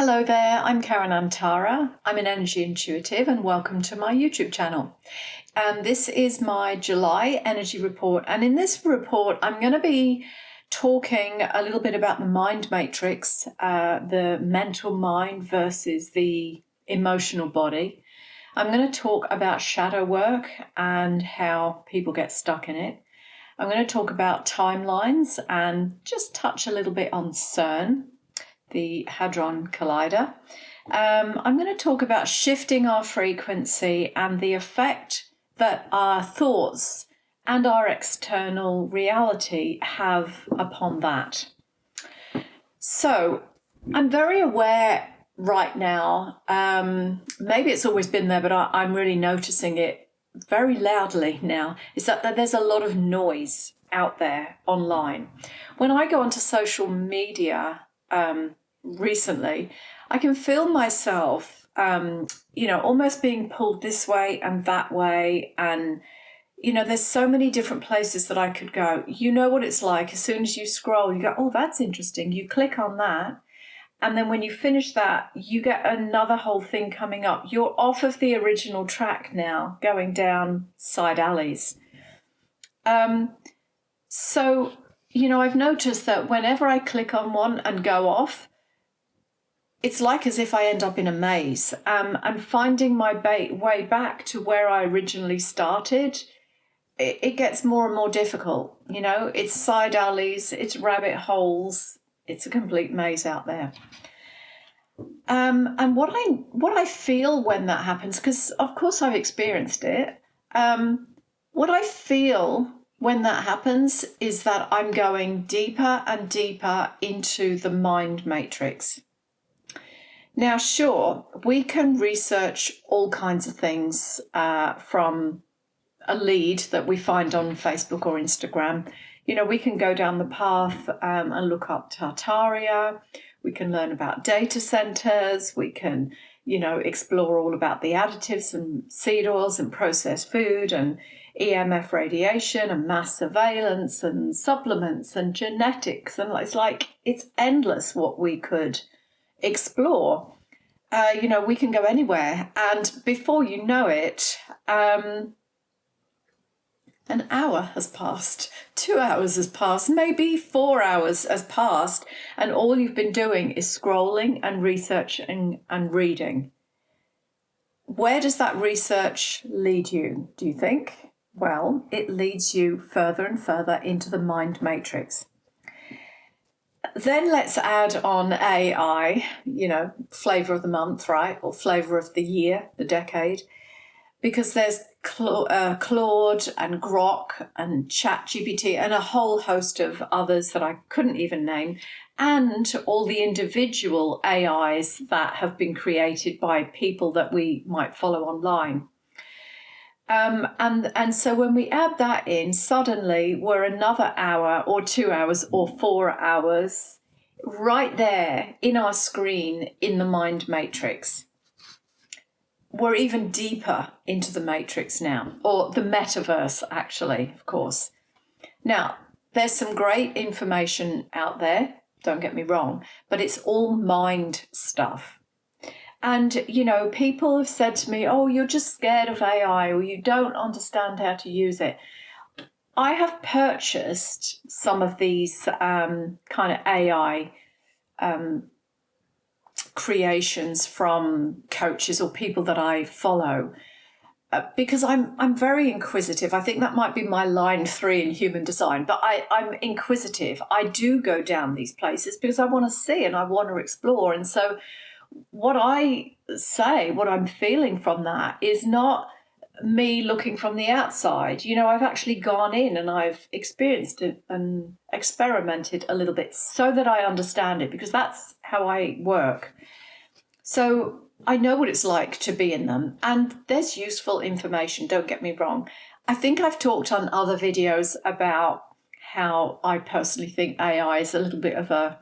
Hello there, I'm AnTara. I'm an energy intuitive and welcome to my YouTube channel. This is my July energy report, and in this report I'm going to be talking a little bit about the mind matrix, the mental mind versus the emotional body. I'm going to talk about shadow work and how people get stuck in it. I'm going to talk about timelines and just touch a little bit on CERN, the Hadron Collider. I'm going to talk about shifting our frequency and the effect that our thoughts and our external reality have upon that. So I'm very aware right now, maybe it's always been there, but I'm really noticing it very loudly now, is that there's a lot of noise out there online. When I go onto social media, recently, I can feel myself, almost being pulled this way and that way. And, there's so many different places that I could go. You know what it's like. As soon as you scroll, you go, oh, that's interesting. You click on that. And then when you finish that, you get another whole thing coming up. You're off of the original track now, going down side alleys. So, I've noticed that whenever I click on one and go off, it's like as if I end up in a maze. And finding my way back to where I originally started, it gets more and more difficult. It's side alleys, it's rabbit holes, it's a complete maze out there. And what I feel when that happens, because of course I've experienced it, what I feel when that happens is that I'm going deeper and deeper into the mind matrix. Now, sure, we can research all kinds of things from a lead that we find on Facebook or Instagram. We can go down the path and look up AnTara. We can learn about data centers. We can, explore all about the additives and seed oils and processed food and EMF radiation and mass surveillance and supplements and genetics. And it's endless what we could explore. We can go anywhere, and before you know it, an hour has passed, 2 hours has passed, maybe 4 hours has passed, and all you've been doing is scrolling and researching and reading. Where does that research lead you, do you think? Well, it leads you further and further into the mind matrix. Then let's add on AI, flavor of the month, right? Or flavor of the year, the decade. Because there's Claude and Grok and ChatGPT and a whole host of others that I couldn't even name, and all the individual AIs that have been created by people that we might follow online. And so when we add that in, suddenly we're another hour or 2 hours or 4 hours right there in our screen in the mind matrix. We're even deeper into the matrix now, or the metaverse, actually, of course. Now, there's some great information out there, don't get me wrong, but it's all mind stuff. And, people have said to me, oh, you're just scared of AI or you don't understand how to use it. I have purchased some of these kind of AI creations from coaches or people that I follow because I'm very inquisitive. I think that might be my line 3 in human design, but I'm inquisitive. I do go down these places because I want to see and I want to explore. And so what I say, what I'm feeling from that is not me looking from the outside. I've actually gone in and I've experienced it and experimented a little bit so that I understand it, because that's how I work. So I know what it's like to be in them, and there's useful information, don't get me wrong. I think I've talked on other videos about how I personally think AI is a little bit of a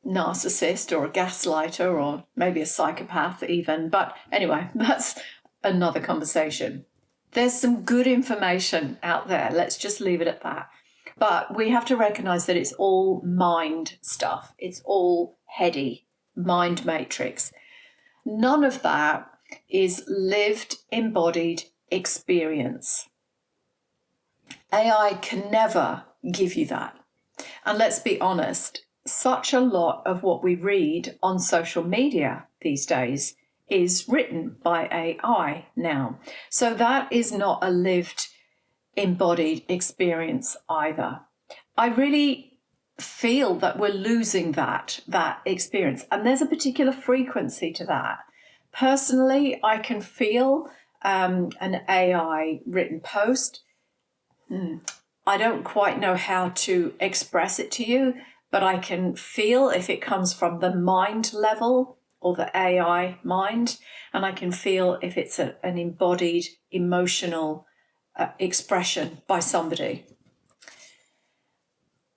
narcissist or a gaslighter or maybe a psychopath even. But anyway, that's another conversation. There's some good information out there. Let's just leave it at that. But we have to recognize that it's all mind stuff. It's all heady, mind matrix. None of that is lived, embodied experience. AI can never give you that. And let's be honest, such a lot of what we read on social media these days is written by AI now. So that is not a lived, embodied experience either. I really feel that we're losing that experience. And there's a particular frequency to that. Personally, I can feel an AI written post. I don't quite know how to express it to you, but I can feel if it comes from the mind level or the AI mind, and I can feel if it's an embodied emotional expression by somebody.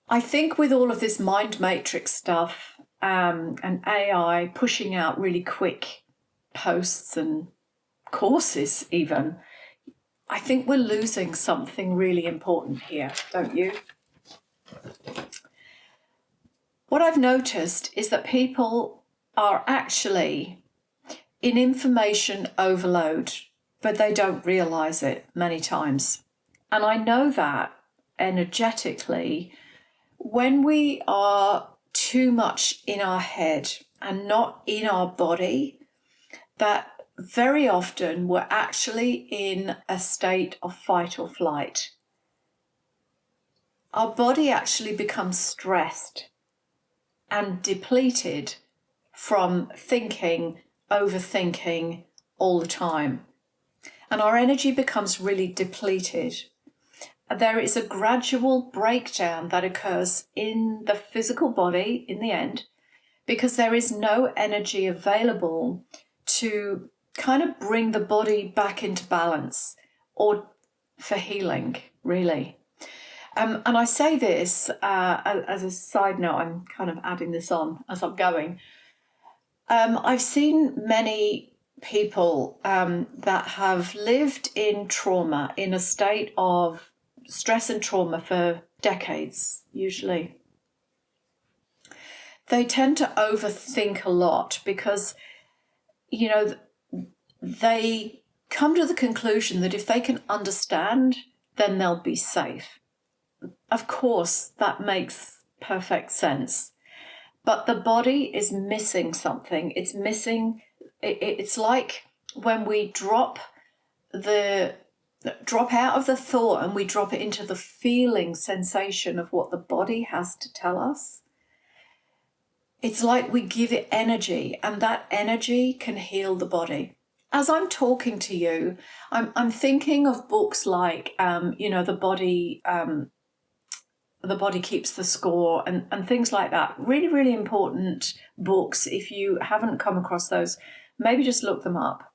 I think with all of this mind matrix stuff and AI pushing out really quick posts and courses even, I think we're losing something really important here, don't you? What I've noticed is that people are actually in information overload, but they don't realize it many times. And I know that energetically, when we are too much in our head and not in our body, that very often we're actually in a state of fight or flight. Our body actually becomes stressed and depleted from thinking, overthinking all the time. And our energy becomes really depleted. There is a gradual breakdown that occurs in the physical body in the end, because there is no energy available to kind of bring the body back into balance or for healing, really. And I say this as a side note, I'm kind of adding this on as I'm going. I've seen many people that have lived in trauma, in a state of stress and trauma for decades, usually. They tend to overthink a lot because, you know, they come to the conclusion that if they can understand, then they'll be safe. Of course, that makes perfect sense. But the body is missing something. It's missing, it's like when we drop out of the thought and we drop it into the feeling sensation of what the body has to tell us. It's like we give it energy, and that energy can heal the body. As I'm talking to you, I'm thinking of books like, The Body Keeps the Score and things like that. Really, really important books. If you haven't come across those, maybe just look them up.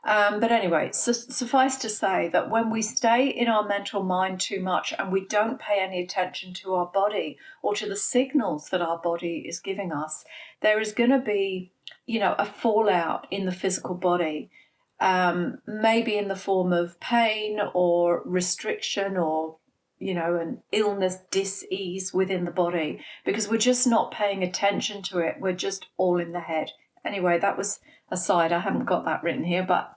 But anyway, suffice to say that when we stay in our mental mind too much and we don't pay any attention to our body or to the signals that our body is giving us, there is going to be, a fallout in the physical body, maybe in the form of pain or restriction or, an illness, dis-ease within the body, because we're just not paying attention to it. We're just all in the head. Anyway, that was aside. I haven't got that written here, but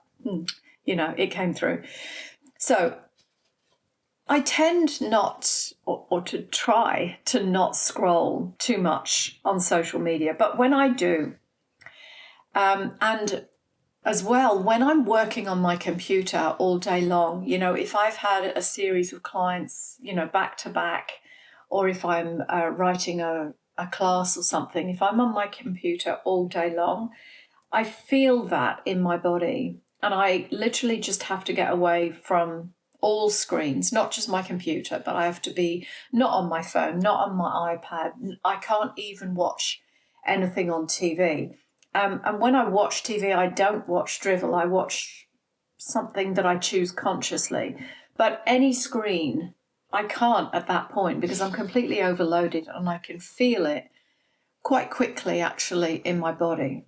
it came through. So I tend not, or to try to not scroll too much on social media. But when I do, and as well, when I'm working on my computer all day long, if I've had a series of clients, back to back, or if I'm writing a class or something, if I'm on my computer all day long, I feel that in my body. And I literally just have to get away from all screens, not just my computer, but I have to be not on my phone, not on my iPad. I can't even watch anything on TV. And when I watch TV, I don't watch drivel. I watch something that I choose consciously. But any screen, I can't at that point because I'm completely overloaded and I can feel it quite quickly, actually, in my body.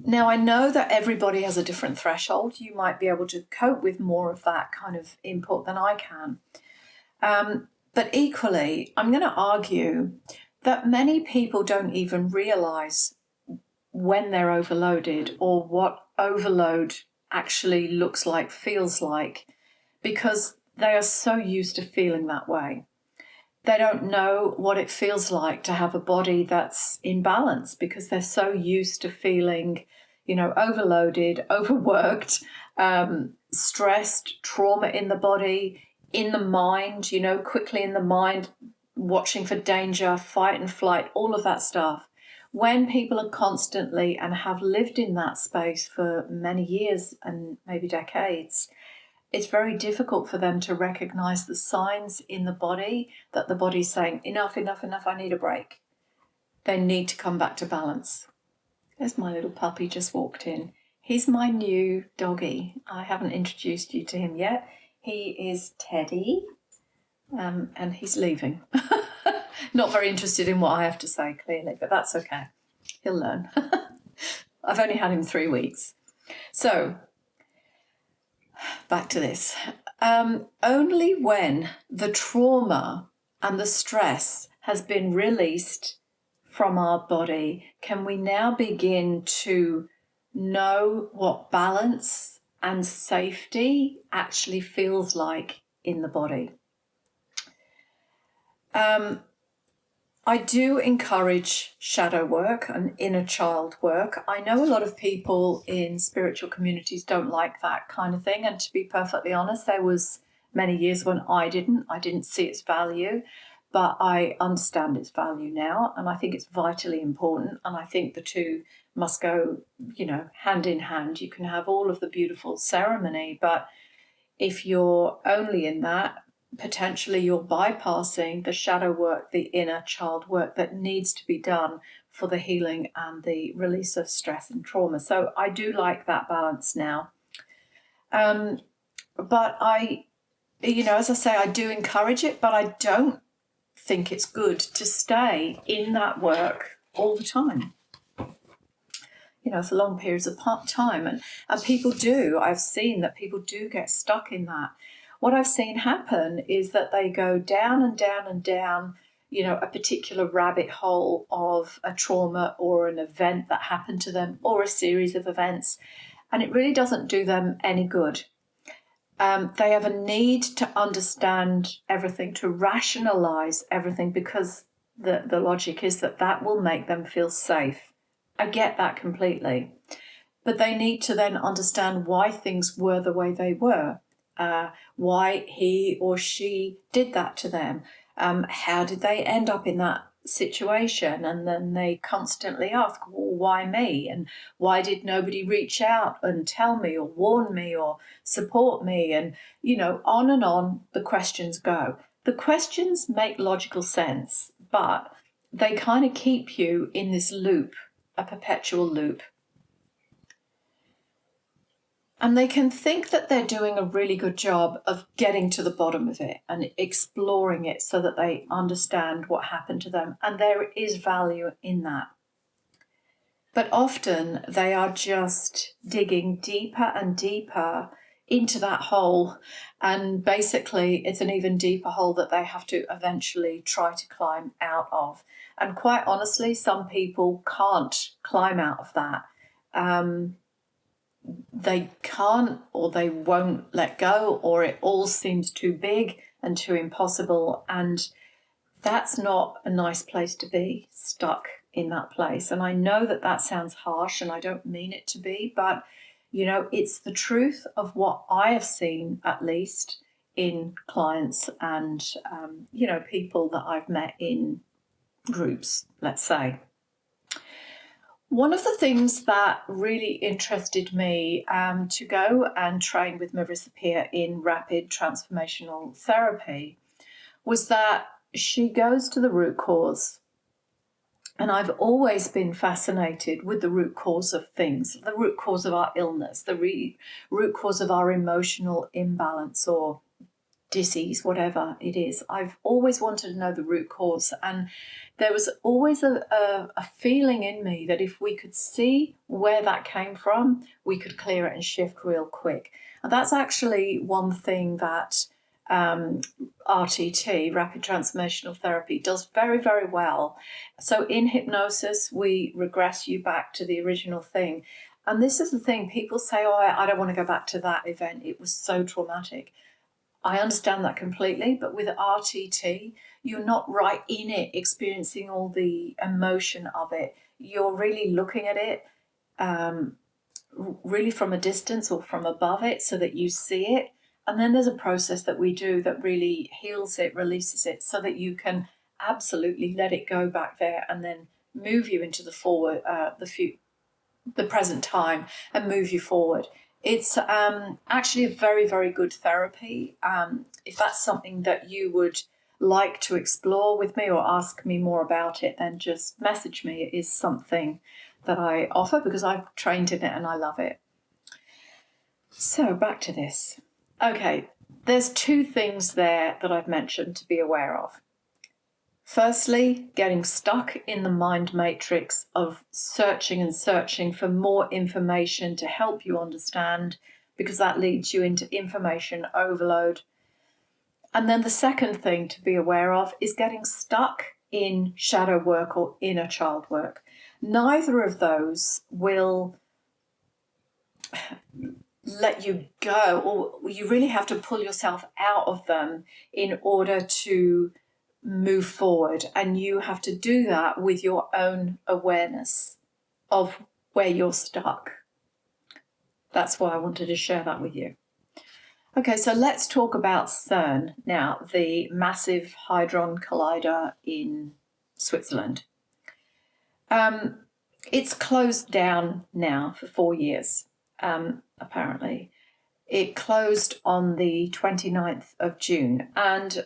Now, I know that everybody has a different threshold. You might be able to cope with more of that kind of input than I can. But equally, I'm going to argue that many people don't even realize when they're overloaded or what overload actually looks like, feels like, because they are so used to feeling that way. They don't know what it feels like to have a body that's in balance because they're so used to feeling, overloaded, overworked, stressed, trauma in the body, in the mind, quickly in the mind, watching for danger, fight and flight, all of that stuff. When people are constantly and have lived in that space for many years and maybe decades, it's very difficult for them to recognize the signs in the body that the body's saying, enough, enough, enough, I need a break. They need to come back to balance. There's my little puppy just walked in. He's my new doggy. I haven't introduced you to him yet. He is Teddy, and he's leaving. Not very interested in what I have to say, clearly, but that's okay. He'll learn. I've only had him 3 weeks. So, back to this. Only when the trauma and the stress has been released from our body can we now begin to know what balance and safety actually feels like in the body. I do encourage shadow work and inner child work. I know a lot of people in spiritual communities don't like that kind of thing. And to be perfectly honest, there was many years when I didn't see its value, but I understand its value now. And I think it's vitally important. And I think the two must go, hand in hand. You can have all of the beautiful ceremony, but if you're only in that, potentially you're bypassing the shadow work, the inner child work that needs to be done for the healing and the release of stress and trauma. So I do like that balance now. But I, as I say, I do encourage it, but I don't think it's good to stay in that work all the time. For long periods of time. And people do. I've seen that people do get stuck in that. What I've seen happen is that they go down and down and down, a particular rabbit hole of a trauma or an event that happened to them or a series of events, and it really doesn't do them any good. They have a need to understand everything, to rationalize everything, because the logic is that will make them feel safe. I get that completely. But they need to then understand why things were the way they were. Why he or she did that to them. How did they end up in that situation? And then they constantly ask, well, why me? And why did nobody reach out and tell me or warn me or support me? And, on and on the questions go. The questions make logical sense, but they kind of keep you in this loop, a perpetual loop. And they can think that they're doing a really good job of getting to the bottom of it and exploring it so that they understand what happened to them. And there is value in that. But often they are just digging deeper and deeper into that hole. And basically it's an even deeper hole that they have to eventually try to climb out of. And quite honestly, some people can't climb out of that. They can't, or they won't let go, or it all seems too big and too impossible. And that's not a nice place to be, stuck in that place. And I know that sounds harsh and I don't mean it to be, but, it's the truth of what I have seen, at least in clients and, people that I've met in groups, let's say. One of the things that really interested me to go and train with Marissa Peer in rapid transformational therapy was that she goes to the root cause. And I've always been fascinated with the root cause of things, the root cause of our illness, the root cause of our emotional imbalance or disease, whatever it is. I've always wanted to know the root cause, and there was always a feeling in me that if we could see where that came from, we could clear it and shift real quick. And that's actually one thing that RTT, rapid transformational therapy, does very, very well. So in hypnosis, we regress you back to the original thing. And this is the thing, people say, oh, I don't want to go back to that event. It was so traumatic. I understand that completely, but with RTT, you're not right in it, experiencing all the emotion of it. You're really looking at it really from a distance or from above it so that you see it. And then there's a process that we do that really heals it, releases it, so that you can absolutely let it go back there and then move you into the forward, the present time, and move you forward. It's actually a very, very good therapy. If that's something that you would like to explore with me or ask me more about it, then just message me. It is something that I offer because I've trained in it and I love it. So back to this. Okay, there's two things there that I've mentioned to be aware of. Firstly, getting stuck in the mind matrix of searching and searching for more information to help you understand, because that leads you into information overload. And then the second thing to be aware of is getting stuck in shadow work or inner child work. Neither of those will let you go, or you really have to pull yourself out of them in order to move forward. And you have to do that with your own awareness of where you're stuck. That's why I wanted to share that with you. Okay, so let's talk about CERN now, the Massive Hadron Collider in Switzerland. It's closed down now for 4 years, apparently. It closed on the 29th of June, and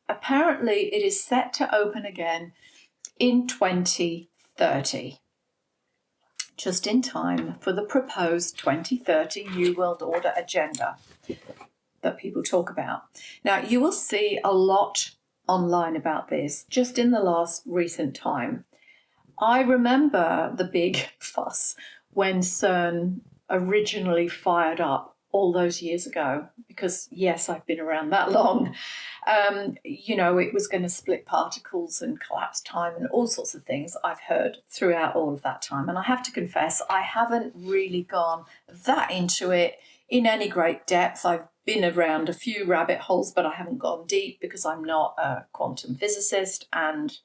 apparently it is set to open again in 2030, just in time for the proposed 2030 New World Order agenda that people talk about. Now, you will see a lot online about this just in the last recent time. I remember the big fuss when CERN originally fired up all those years ago, because yes, I've been around that long. It was going to split particles and collapse time and all sorts of things I've heard throughout all of that time. And I have to confess, I haven't really gone that into it in any great depth. I've been around a few rabbit holes, but I haven't gone deep because I'm not a quantum physicist. And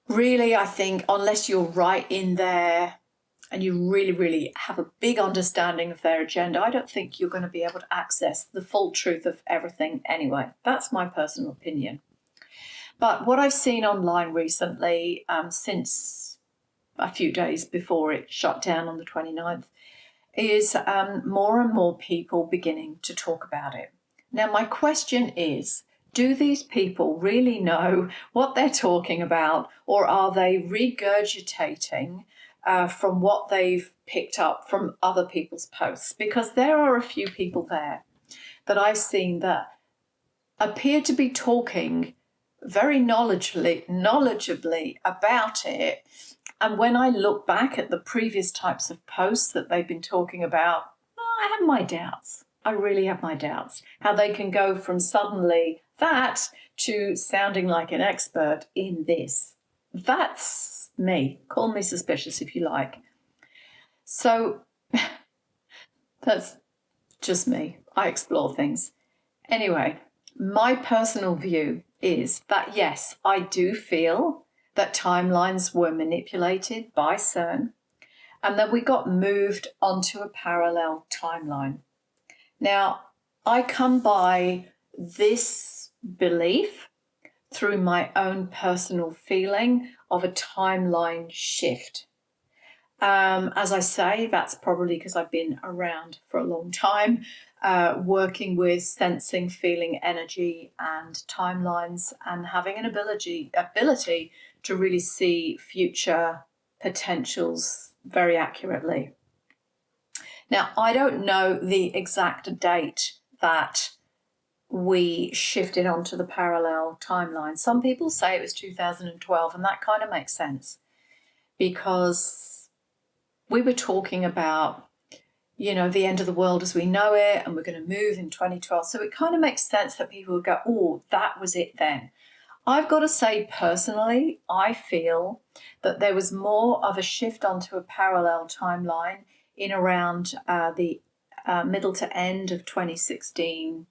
really, I think unless you're right in there and you really, really have a big understanding of their agenda, I don't think you're going to be able to access the full truth of everything anyway. That's my personal opinion. But what I've seen online recently, since a few days before it shut down on the 29th, is more and more people beginning to talk about it. Now, my question is, do these people really know what they're talking about, or are they regurgitating from what they've picked up from other people's posts? Because there are a few people there that I've seen that appear to be talking very knowledgeably about it. And when I look back at the previous types of posts that they've been talking about, I have my doubts. I really have my doubts. How they can go from suddenly that to sounding like an expert in this. That's me. Call me suspicious if you like. So that's just me. I explore things. Anyway, my personal view is that yes, I do feel that timelines were manipulated by CERN and that we got moved onto a parallel timeline. Now, I come by this belief through my own personal feeling of a timeline shift. As I say, that's probably because I've been around for a long time, working with sensing, feeling energy and timelines, and having an ability to really see future potentials very accurately. Now, I don't know the exact date that we shifted onto the parallel timeline. Some people say it was 2012, and that kind of makes sense because we were talking about the end of the world as we know it, and we're going to move in 2012. So it kind of makes sense that people would go, oh, that was it then. I've got to say, personally, I feel that there was more of a shift onto a parallel timeline in around the middle to end of 2016,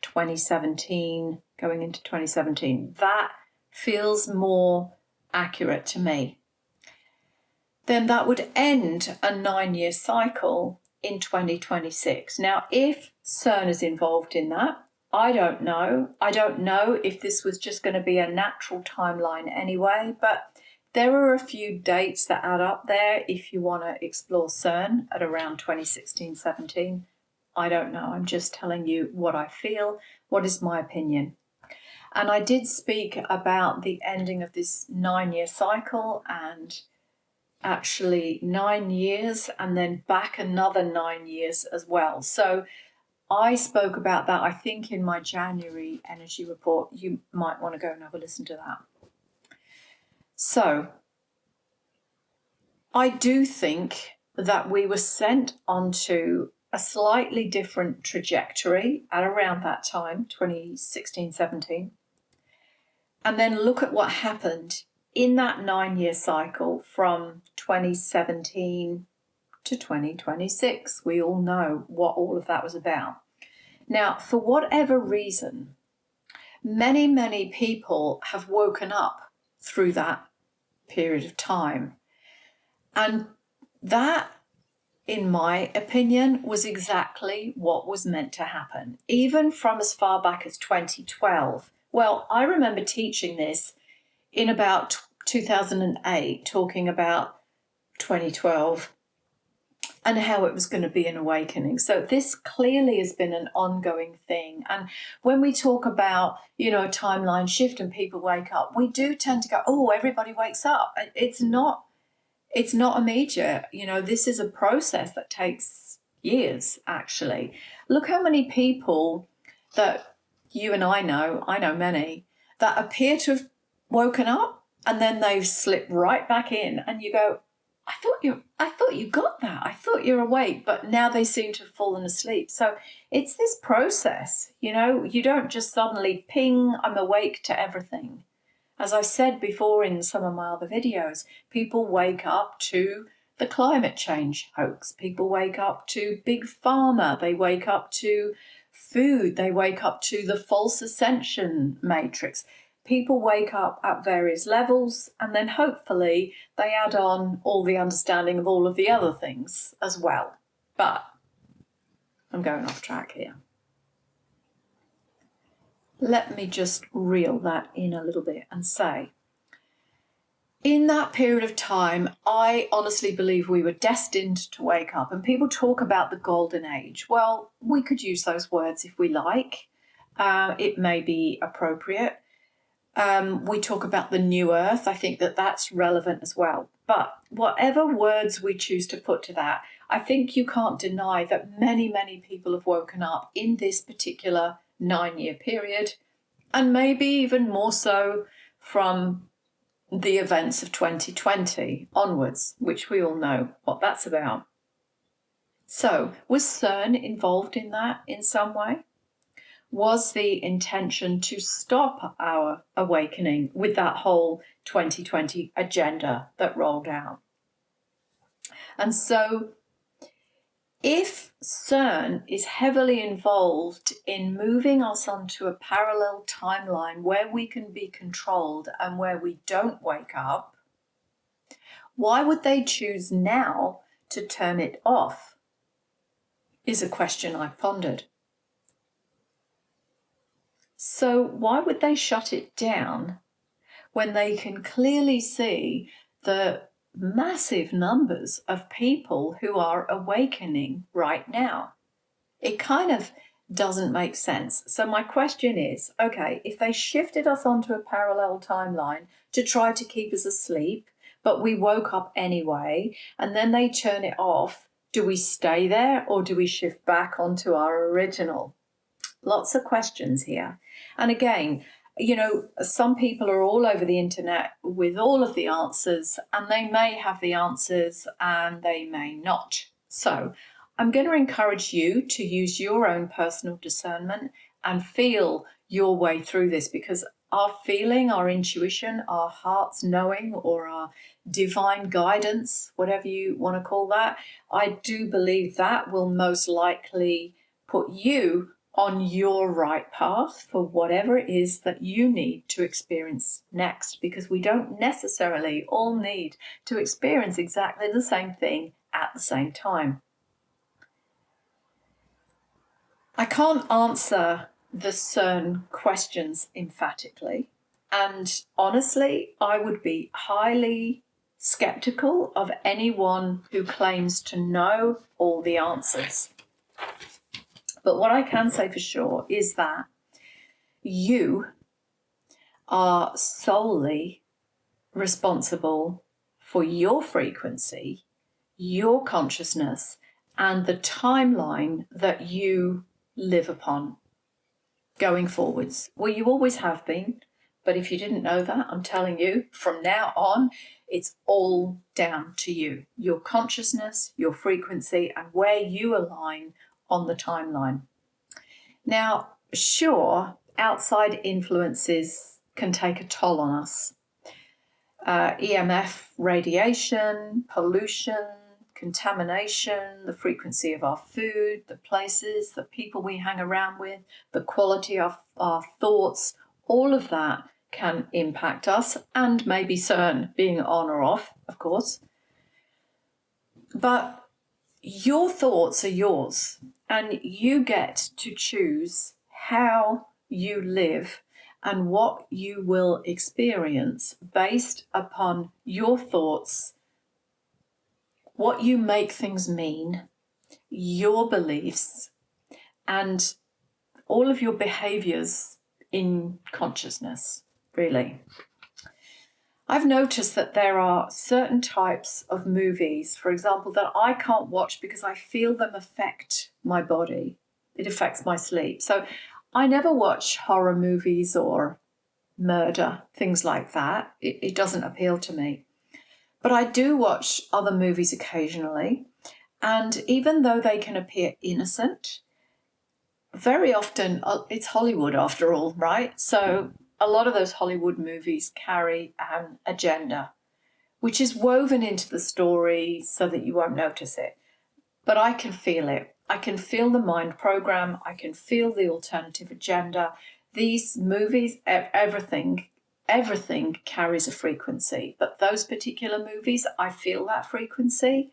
2017, going into 2017. That feels more accurate to me. Then that would end a 9-year cycle in 2026. Now, if CERN is involved in that, I don't know. I don't know if this was just going to be a natural timeline anyway, but there are a few dates that add up there if you want to explore CERN at around 2016-17. I don't know. I'm just telling you what I feel, what is my opinion. And I did speak about the ending of this 9-year cycle, and actually 9 years and then back another 9 years as well. So I spoke about that, I think, in my January energy report. You might want to go and have a listen to that. So I do think that we were sent onto a slightly different trajectory at around that time, 2016-17. And then look at what happened in that 9-year cycle from 2017 to 2026. We all know what all of that was about. Now, for whatever reason, many, many people have woken up through that period of time. And that, in my opinion, was exactly what was meant to happen, even from as far back as 2012. Well, I remember teaching this in about 2008, talking about 2012 and how it was going to be an awakening. So this clearly has been an ongoing thing. And when we talk about, a timeline shift and people wake up, we do tend to go, oh, everybody wakes up. It's not immediate. This is a process that takes years, actually. Look how many people that you and I know many, that appear to have woken up and then they've slipped right back in, and you go, I thought you got that. I thought you're awake, but now they seem to have fallen asleep. So it's this process, you don't just suddenly ping, I'm awake to everything. As I've said before in some of my other videos, people wake up to the climate change hoax. People wake up to big pharma. They wake up to food. They wake up to the false ascension matrix. People wake up at various levels, and then hopefully they add on all the understanding of all of the other things as well. But I'm going off track here. Let me just reel that in a little bit and say, in that period of time, I honestly believe we were destined to wake up. And people talk about the golden age. Well, we could use those words if we like. It may be appropriate. We talk about the new earth. I think that that's relevant as well. But whatever words we choose to put to that, I think you can't deny that many, many people have woken up in this particular 9-year period, and maybe even more so from the events of 2020 onwards, which we all know what that's about. So, was CERN involved in that in some way? Was the intention to stop our awakening with that whole 2020 agenda that rolled out? And so, if CERN is heavily involved in moving us onto a parallel timeline where we can be controlled and where we don't wake up, why would they choose now to turn it off? Is a question I've pondered. So why would they shut it down when they can clearly see the massive numbers of people who are awakening right now? It kind of doesn't make sense. So my question is, okay, if they shifted us onto a parallel timeline to try to keep us asleep, but we woke up anyway, and then they turn it off, do we stay there or do we shift back onto our original? Lots of questions here. And again, some people are all over the internet with all of the answers, and they may have the answers and they may not. So I'm going to encourage you to use your own personal discernment and feel your way through this, because our feeling, our intuition, our heart's knowing, or our divine guidance, whatever you want to call that, I do believe that will most likely put you on your right path for whatever it is that you need to experience next, because we don't necessarily all need to experience exactly the same thing at the same time. I can't answer the CERN questions emphatically, and honestly, I would be highly skeptical of anyone who claims to know all the answers. But what I can say for sure is that you are solely responsible for your frequency, your consciousness, and the timeline that you live upon going forwards. Well, you always have been, but if you didn't know that, I'm telling you, from now on, it's all down to you, your consciousness, your frequency, and where you align on the timeline. Now, sure, outside influences can take a toll on us. EMF radiation, pollution, contamination, the frequency of our food, the places, the people we hang around with, the quality of our thoughts, all of that can impact us, and maybe CERN being on or off, of course. But your thoughts are yours, and you get to choose how you live and what you will experience based upon your thoughts, what you make things mean, your beliefs, and all of your behaviors in consciousness, really. I've noticed that there are certain types of movies, for example, that I can't watch because I feel them affect my body. It affects my sleep. So I never watch horror movies or murder, things like that. It doesn't appeal to me. But I do watch other movies occasionally. And even though they can appear innocent, very often it's Hollywood after all, right? So a lot of those Hollywood movies carry an agenda, which is woven into the story so that you won't notice it. But I can feel it. I can feel the mind program. I can feel the alternative agenda. These movies, everything carries a frequency. But those particular movies, I feel that frequency.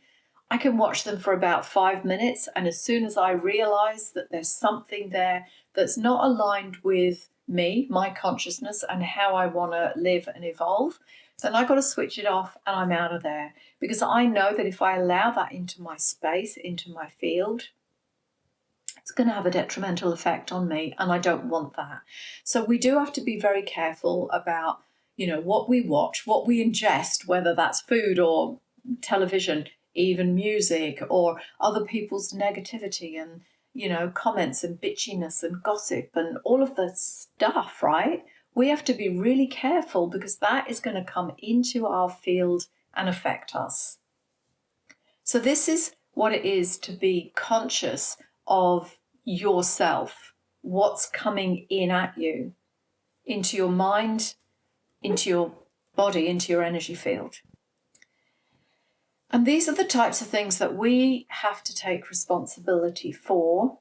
I can watch them for about 5 minutes, and as soon as I realize that there's something there that's not aligned with me, my consciousness, and how I want to live and evolve, then I've got to switch it off and I'm out of there. Because I know that if I allow that into my space, into my field, it's going to have a detrimental effect on me, and I don't want that. So we do have to be very careful about, what we watch, what we ingest, whether that's food or television, even music, or other people's negativity and, comments and bitchiness and gossip and all of the stuff, right? We have to be really careful, because that is going to come into our field and affect us. So this is what it is to be conscious of yourself, what's coming in at you, into your mind, into your body, into your energy field. And these are the types of things that we have to take responsibility for.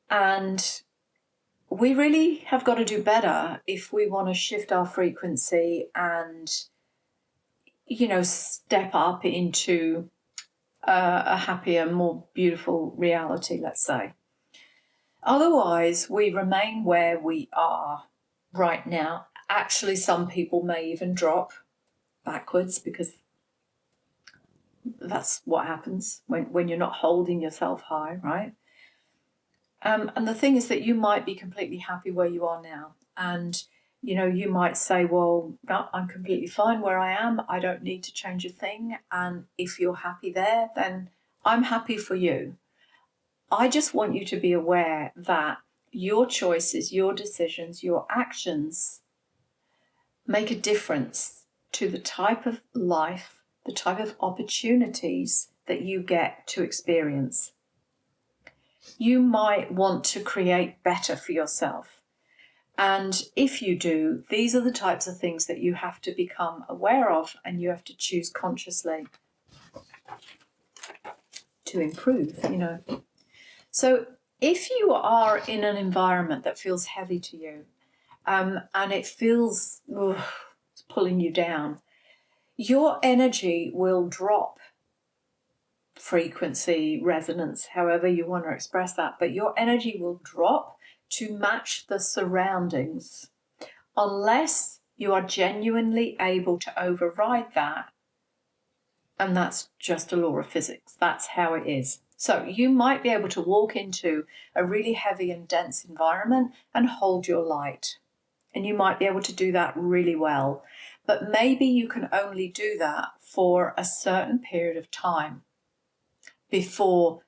And we really have got to do better if we want to shift our frequency and, step up into a happier, more beautiful reality, let's say. Otherwise, we remain where we are right now. Actually, some people may even drop backwards, because that's what happens when you're not holding yourself high, right? And the thing is that you might be completely happy where you are now. And, you might say, well, I'm completely fine where I am. I don't need to change a thing. And if you're happy there, then I'm happy for you. I just want you to be aware that your choices, your decisions, your actions make a difference to the type of life, the type of opportunities that you get to experience. you might want to create better for yourself. And if you do, these are the types of things that you have to become aware of, and you have to choose consciously to improve, So if you are in an environment that feels heavy to you, and it feels it's pulling you down, your energy will drop. Frequency, resonance, however you want to express that, but your energy will drop to match the surroundings unless you are genuinely able to override that. And that's just a law of physics. That's how it is. So you might be able to walk into a really heavy and dense environment and hold your light. And you might be able to do that really well. But maybe you can only do that for a certain period of time before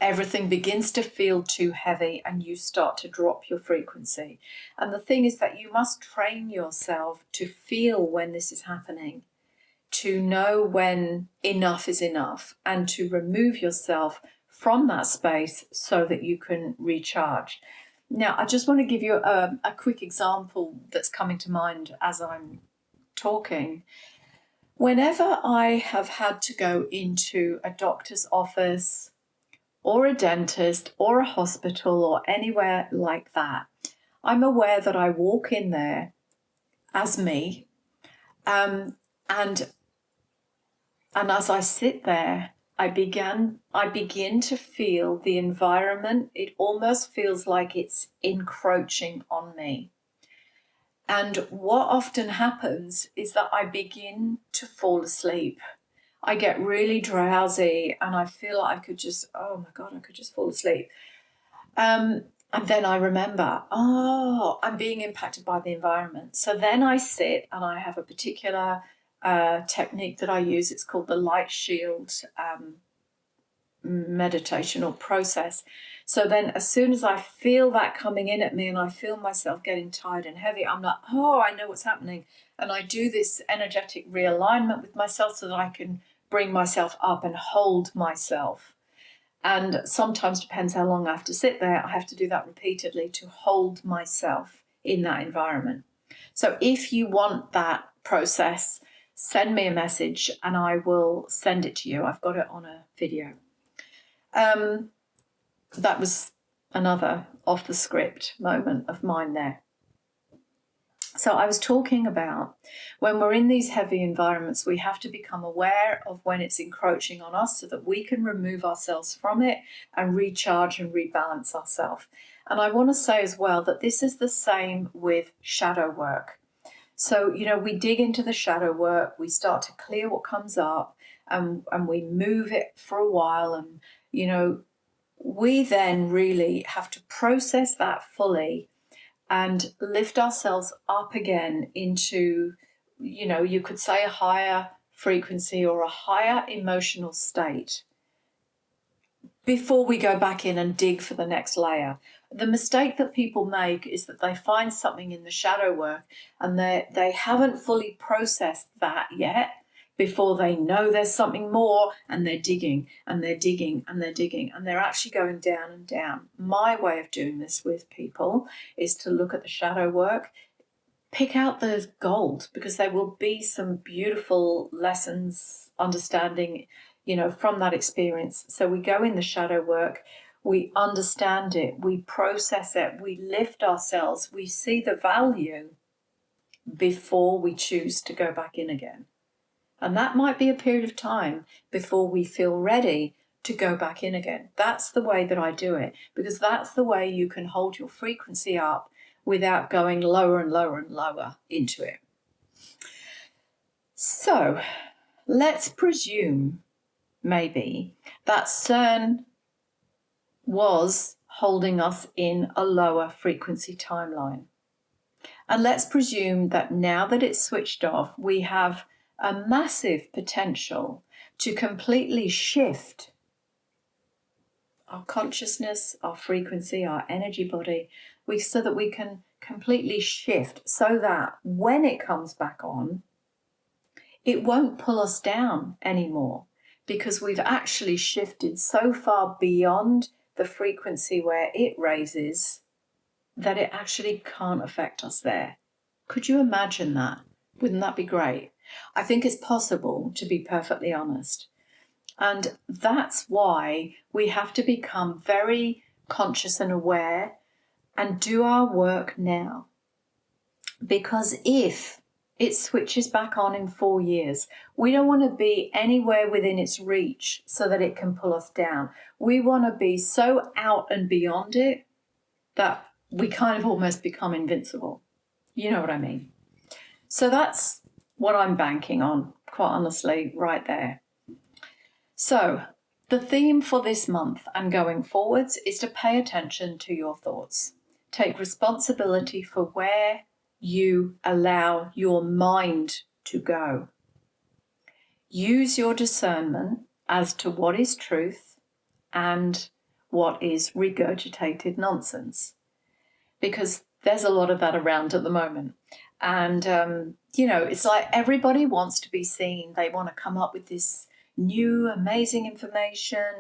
everything begins to feel too heavy and you start to drop your frequency. And the thing is that you must train yourself to feel when this is happening, to know when enough is enough, and to remove yourself from that space so that you can recharge. Now, I just want to give you a quick example that's coming to mind as I'm talking. Whenever I have had to go into a doctor's office or a dentist or a hospital or anywhere like that, I'm aware that I walk in there as me, and as I sit there, I begin to feel the environment. It almost feels like it's encroaching on me. And what often happens is that I begin to fall asleep. I get really drowsy and I feel like I could just fall asleep. And then I remember, I'm being impacted by the environment. So then I sit and I have a particular technique that I use. It's called the light shield meditation or process. So then as soon as I feel that coming in at me and I feel myself getting tired and heavy, I'm like, I know what's happening. And I do this energetic realignment with myself so that I can bring myself up and hold myself. And sometimes, depends how long I have to sit there, I have to do that repeatedly to hold myself in that environment. So if you want that process, send me a message and I will send it to you. I've got it on a video. That was another off the script moment of mine there. So I was talking about when we're in these heavy environments, we have to become aware of when it's encroaching on us so that we can remove ourselves from it and recharge and rebalance ourselves. And I want to say as well that this is the same with shadow work. So, we dig into the shadow work, we start to clear what comes up, and we move it for a while. And, we then really have to process that fully and lift ourselves up again into, you could say a higher frequency or a higher emotional state before we go back in and dig for the next layer. The mistake that people make is that they find something in the shadow work and they haven't fully processed that yet before they know there's something more, and they're digging and they're digging and they're digging and they're actually going down and down. My way of doing this with people is to look at the shadow work, pick out the gold, because there will be some beautiful lessons, understanding, from that experience. So we go in the shadow work, we understand it, we process it, we lift ourselves, we see the value before we choose to go back in again. And that might be a period of time before we feel ready to go back in again. That's the way that I do it, because that's the way you can hold your frequency up without going lower and lower and lower into it. So let's presume maybe that CERN was holding us in a lower frequency timeline. And let's presume that now that it's switched off, we have a massive potential to completely shift our consciousness, our frequency, our energy body, so that we can completely shift so that when it comes back on, it won't pull us down anymore, because we've actually shifted so far beyond the frequency where it raises, that it actually can't affect us there. Could you imagine that? Wouldn't that be great? I think it's possible, to be perfectly honest. And that's why we have to become very conscious and aware and do our work now. Because if it switches back on in 4 years, we don't want to be anywhere within its reach so that it can pull us down. We want to be so out and beyond it that we kind of almost become invincible. You know what I mean? So that's what I'm banking on, quite honestly, right there. So the theme for this month and going forwards is to pay attention to your thoughts. Take responsibility for where you allow your mind to go. Use your discernment as to what is truth and what is regurgitated nonsense, because there's a lot of that around at the moment. And, it's like everybody wants to be seen. They want to come up with this new, amazing information.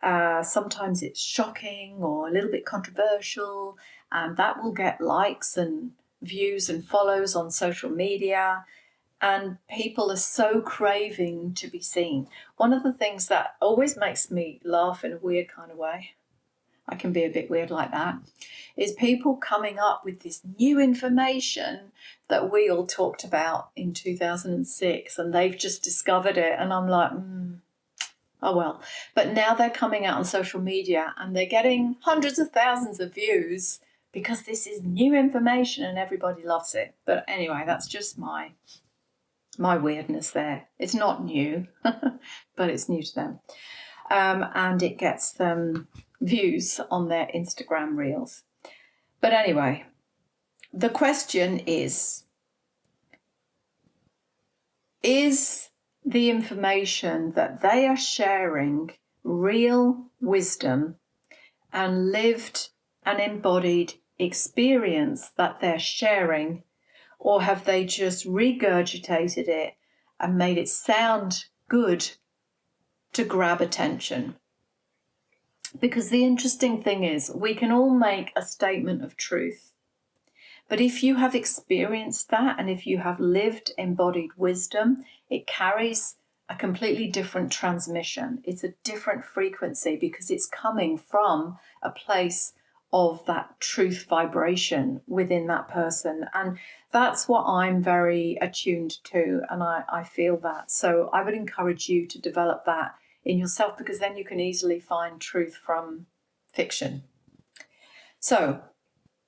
Sometimes it's shocking or a little bit controversial, and that will get likes and views and follows on social media. And people are so craving to be seen. One of the things that always makes me laugh in a weird kind of way, I can be a bit weird like that, is people coming up with this new information that we all talked about in 2006, and they've just discovered it, and I'm like, oh well. But now they're coming out on social media and they're getting hundreds of thousands of views because this is new information and everybody loves it. But anyway, that's just my weirdness there. It's not new, but it's new to them. And it gets them views on their Instagram reels. But anyway, the question is the information that they are sharing real wisdom and lived and embodied experience that they're sharing, or have they just regurgitated it and made it sound good to grab attention? Because the interesting thing is, we can all make a statement of truth. But if you have experienced that, and if you have lived embodied wisdom, it carries a completely different transmission. It's a different frequency because it's coming from a place of that truth vibration within that person. And that's what I'm very attuned to, and I feel that. So I would encourage you to develop that in yourself, because then you can easily find truth from fiction. So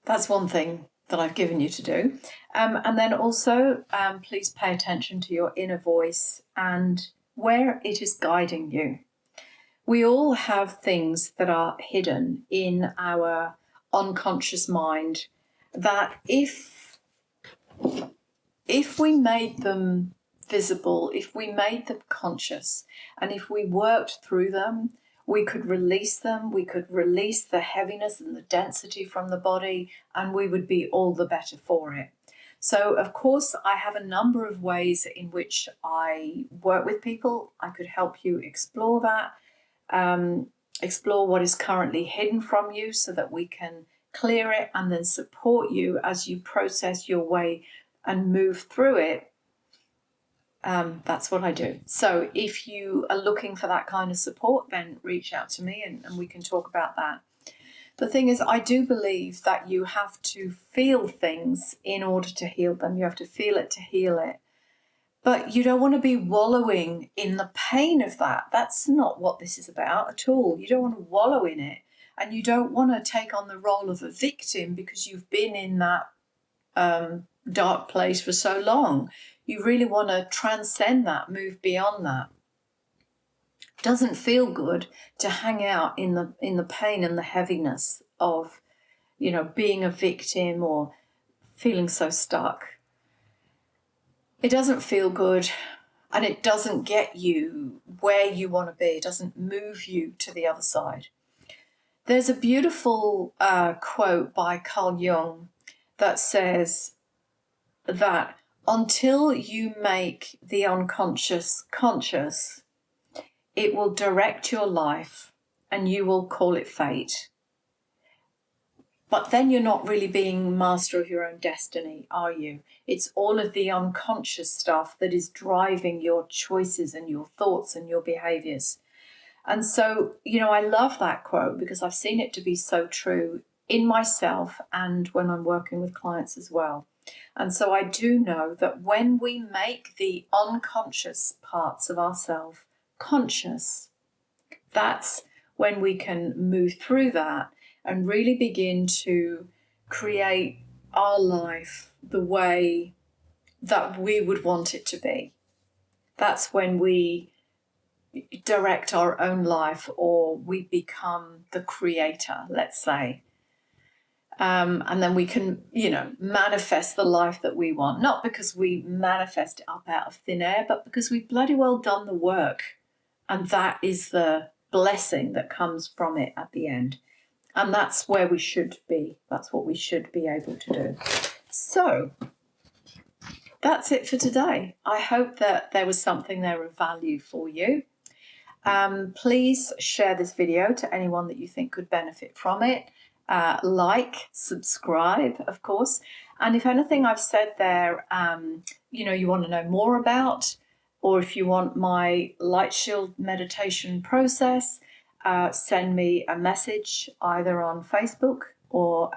that's one thing that I've given you to do. And then also, please pay attention to your inner voice and where it is guiding you. We all have things that are hidden in our unconscious mind that if we made them visible, if we made them conscious, and if we worked through them, we could release them, we could release the heaviness and the density from the body, and we would be all the better for it. So, of course, I have a number of ways in which I work with people. I could help you explore that, explore what is currently hidden from you so that we can clear it and then support you as you process your way and move through it. That's what I do. So if you are looking for that kind of support, then reach out to me and we can talk about that. The thing is, I do believe that you have to feel things in order to heal them. You have to feel it to heal it. But you don't want to be wallowing in the pain of that. That's not what this is about at all. You don't want to wallow in it. And you don't want to take on the role of a victim because you've been in that dark place for so long. You really want to transcend that, move beyond that. It doesn't feel good to hang out in the pain and the heaviness of, being a victim or feeling so stuck. It doesn't feel good, and it doesn't get you where you want to be. It doesn't move you to the other side. There's a beautiful quote by Carl Jung that says that until you make the unconscious conscious, it will direct your life and you will call it fate. But then you're not really being master of your own destiny, are you? It's all of the unconscious stuff that is driving your choices and your thoughts and your behaviors. And so, I love that quote because I've seen it to be so true in myself and when I'm working with clients as well. And so I do know that when we make the unconscious parts of ourselves conscious, that's when we can move through that and really begin to create our life the way that we would want it to be. That's when we direct our own life, or we become the creator, let's say. And then we can, manifest the life that we want, not because we manifest it up out of thin air, but because we've bloody well done the work. And that is the blessing that comes from it at the end. And that's where we should be. That's what we should be able to do. So that's it for today. I hope that there was something there of value for you. Please share this video to anyone that you think could benefit from it. Like, subscribe, of course. And if anything I've said there, you want to know more about, or if you want my light shield meditation process, send me a message either on Facebook or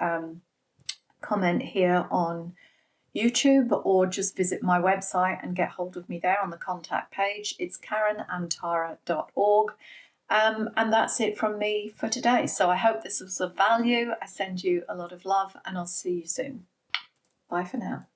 comment here on YouTube, or just visit my website and get hold of me there on the contact page. It's KarenAnTara.org. And that's it from me for today. So I hope this was of value. I send you a lot of love, and I'll see you soon. Bye for now.